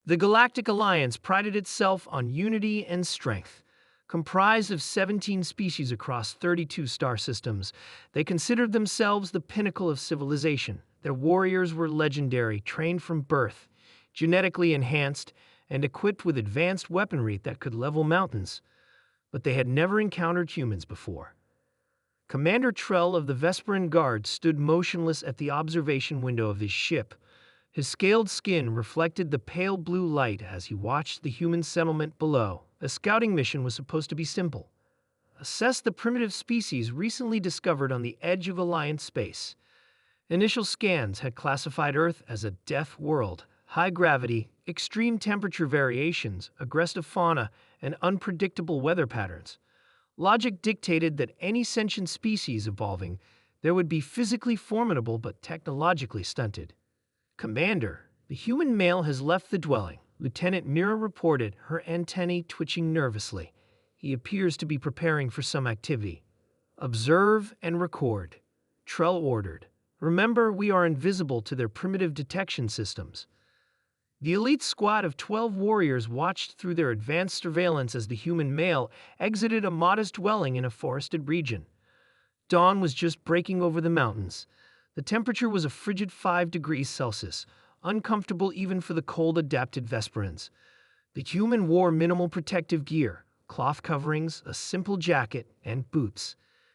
The Galactic Alliance prided itself on unity and strength. Comprised of 17 species across 32 star systems, they considered themselves the pinnacle of civilization. Their warriors were legendary, trained from birth, genetically enhanced, and equipped with advanced weaponry that could level mountains. But they had never encountered humans before. Commander Trell of the Vesperan Guard stood motionless at the observation window of his ship. His scaled skin reflected the pale blue light as he watched the human settlement below. The scouting mission was supposed to be simple. Assess the primitive species recently discovered on the edge of Alliance space. Initial scans had classified Earth as a death world. High gravity, extreme temperature variations, aggressive fauna, and unpredictable weather patterns. Logic dictated that any sentient species evolving there would be physically formidable but technologically stunted. Commander, the human male has left the dwelling, Lieutenant Mira reported, her antennae twitching nervously. He appears to be preparing for some activity. Observe and record, Trell ordered. Remember, we are invisible to their primitive detection systems. The elite squad of 12 warriors watched through their advanced surveillance as the human male exited a modest dwelling in a forested region. Dawn was just breaking over the mountains. The temperature was a frigid 5 degrees Celsius, uncomfortable even for the cold-adapted Vesperans. The human wore minimal protective gear, cloth coverings, a simple jacket, and boots.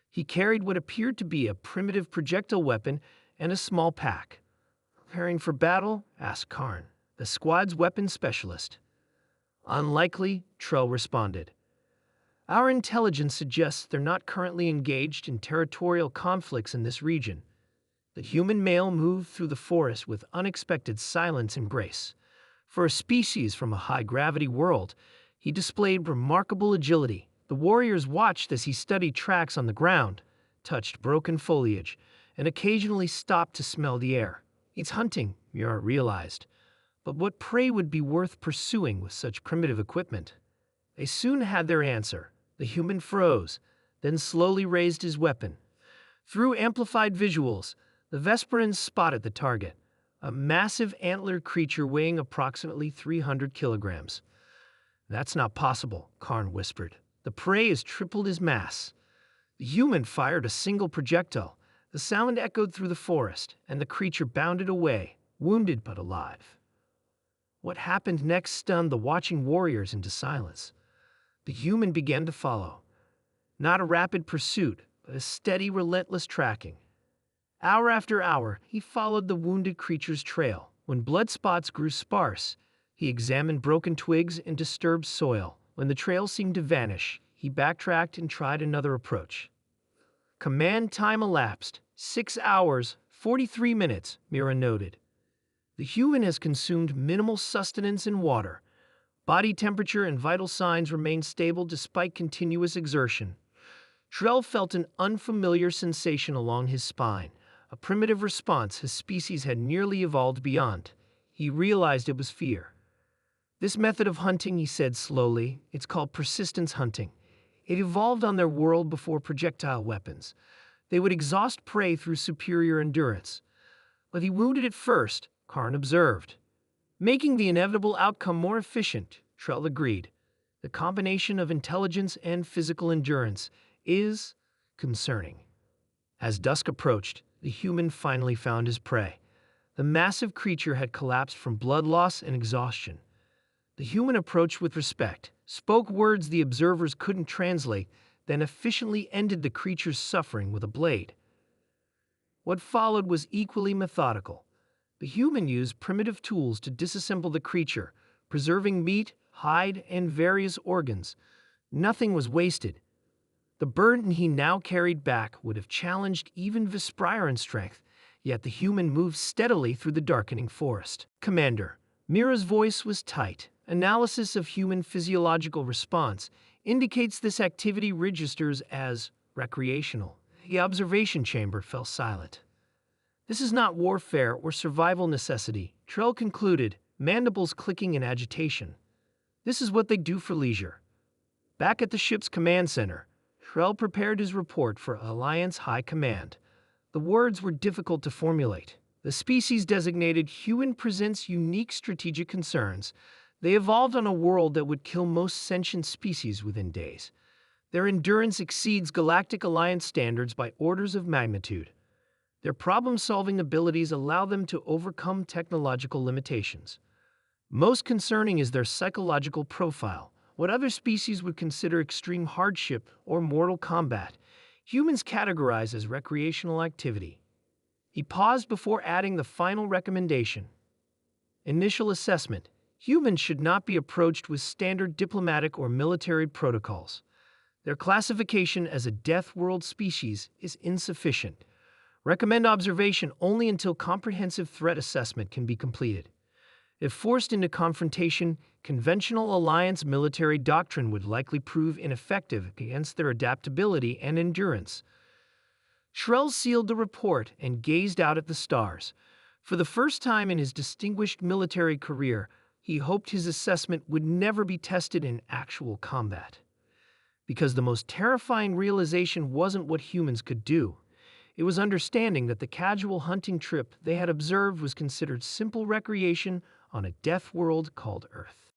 He carried what appeared to be a primitive projectile weapon and a small pack. "Preparing for battle?" asked Karn, the squad's weapons specialist. "Unlikely," Trell responded. "Our intelligence suggests they're not currently engaged in territorial conflicts in this region." The human male moved through the forest with unexpected silence and grace. For a species from a high-gravity world, he displayed remarkable agility. The warriors watched as he studied tracks on the ground, touched broken foliage, and occasionally stopped to smell the air. "It's hunting," Mira realized. But what prey would be worth pursuing with such primitive equipment? They soon had their answer. The human froze, then slowly raised his weapon. Through amplified visuals, the Vesperans spotted the target, a massive antlered creature weighing approximately 300 kilograms. "That's not possible," Karn whispered. "The prey has tripled his mass." The human fired a single projectile. The sound echoed through the forest, and the creature bounded away, wounded but alive. What happened next stunned the watching warriors into silence. The human began to follow. Not a rapid pursuit, but a steady, relentless tracking. Hour after hour, he followed the wounded creature's trail. When blood spots grew sparse, he examined broken twigs and disturbed soil. When the trail seemed to vanish, he backtracked and tried another approach. Command time elapsed. 6 hours, 43 minutes, Mira noted. The human has consumed minimal sustenance and water. Body temperature and vital signs remained stable despite continuous exertion. Trell felt an unfamiliar sensation along his spine, a primitive response his species had nearly evolved beyond. He realized it was fear. "This method of hunting," he said slowly, "it's called persistence hunting. It evolved on their world before projectile weapons. They would exhaust prey through superior endurance. But he wounded it first," Karn observed. "Making the inevitable outcome more efficient," Trell agreed. "The combination of intelligence and physical endurance is concerning." As dusk approached, the human finally found his prey. The massive creature had collapsed from blood loss and exhaustion. The human approached with respect, spoke words the observers couldn't translate, then efficiently ended the creature's suffering with a blade. What followed was equally methodical. The human used primitive tools to disassemble the creature, preserving meat, hide, and various organs. Nothing was wasted. The burden he now carried back would have challenged even Vesperan in strength, yet the human moved steadily through the darkening forest. "Commander," Mira's voice was tight. "Analysis of human physiological response indicates this activity registers as recreational." The observation chamber fell silent. "This is not warfare or survival necessity," Trell concluded, mandibles clicking in agitation. "This is what they do for leisure." Back at the ship's command center, Trell prepared his report for Alliance High Command. The words were difficult to formulate. The species designated human presents unique strategic concerns. They evolved on a world that would kill most sentient species within days. Their endurance exceeds Galactic Alliance standards by orders of magnitude. Their problem-solving abilities allow them to overcome technological limitations. Most concerning is their psychological profile. What other species would consider extreme hardship or mortal combat, humans categorize as recreational activity. He paused before adding the final recommendation. Initial assessment. Humans should not be approached with standard diplomatic or military protocols. Their classification as a death world species is insufficient. Recommend observation only until comprehensive threat assessment can be completed. If forced into confrontation, conventional alliance military doctrine would likely prove ineffective against their adaptability and endurance. Shrell sealed the report and gazed out at the stars. For the first time in his distinguished military career, he hoped his assessment would never be tested in actual combat. Because the most terrifying realization wasn't what humans could do. It was understanding that the casual hunting trip they had observed was considered simple recreation on a death world called Earth.